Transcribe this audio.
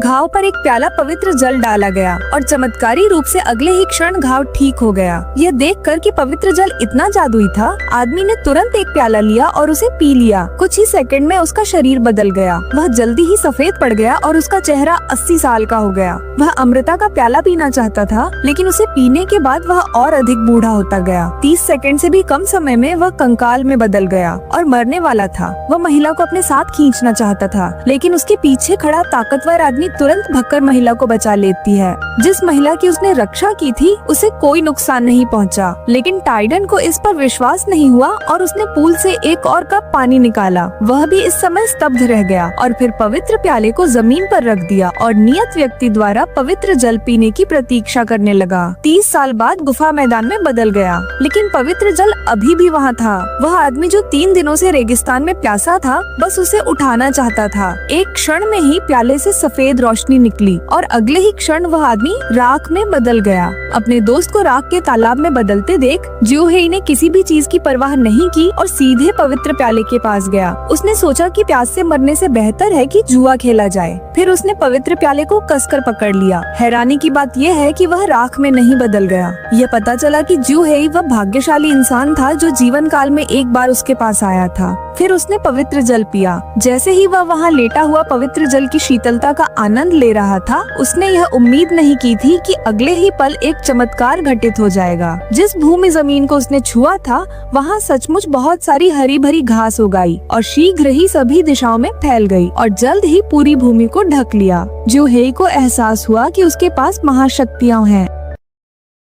घाव पर एक प्याला पवित्र जल डाला गया और चमत्कारी रूप से अगले ही क्षण घाव ठीक हो गया। यह देखकर कि पवित्र जल इतना जादुई था, आदमी ने तुरंत एक प्याला लिया और उसे पी लिया। कुछ ही सेकंड में उसका शरीर बदल गया। वह जल्दी ही सफेद पड़ गया और उसका चेहरा 80 साल का हो गया। वह अमृता का प्याला पीना चाहता था, लेकिन उसे पीने के बाद वह और अधिक बूढ़ा होता गया। 30 सेकंड से भी कम समय में वह कंकाल में बदल गया और मरने वाला था। वह महिला को अपने साथ खींचना चाहता था, लेकिन उसके पीछे खड़ा ताकतवर आदमी तुरंत भगकर महिला को बचा लेती है। जिस महिला की उसने रक्षा की थी उसे कोई नुकसान नहीं पहुंचा, लेकिन टाइडन को इस पर विश्वास नहीं हुआ और उसने पूल से एक और कप पानी निकाला। वह भी इस समय स्तब्ध रह गया और फिर पवित्र प्याले को जमीन पर रख दिया और नियत व्यक्ति द्वारा पवित्र जल पीने की प्रतीक्षा करने लगा। 30 साल बाद गुफा मैदान में बदल गया, लेकिन पवित्र जल अभी भी वहाँ था। वह आदमी जो 3 दिनों से रेगिस्तान में प्यासा था, बस उसे उठाना चाहता था। एक क्षण में ही प्याले से सफेद रोशनी निकली और अगले ही क्षण वह आदमी राख में बदल गया। अपने दोस्त को राख के तालाब में बदलते देख ज्यू हेई ने किसी भी चीज की परवाह नहीं की और सीधे पवित्र प्याले के पास गया। उसने सोचा कि प्यास से मरने से बेहतर है कि जुआ खेला जाए। फिर उसने पवित्र प्याले को कसकर पकड़ लिया। हैरानी की बात यह है कि वह राख में नहीं बदल गया। यह पता चला कि ज्यू हेई वह भाग्यशाली इंसान था जो जीवन काल में एक बार उसके पास आया था। फिर उसने पवित्र जल पिया। जैसे ही वह वहाँ लेटा हुआ पवित्र जल की शीतलता का आनंद ले रहा था, उसने यह उम्मीद नहीं की थी कि अगले ही पल एक चमत्कार घटित हो जाएगा। जिस भूमि जमीन को उसने छुआ था, वहाँ सचमुच बहुत सारी हरी भरी घास उगाई और शीघ्र ही सभी दिशाओं में फैल गई और जल्द ही पूरी भूमि को ढक लिया। ज्यू हेई को एहसास हुआ कि उसके पास महाशक्तियाँ हैं।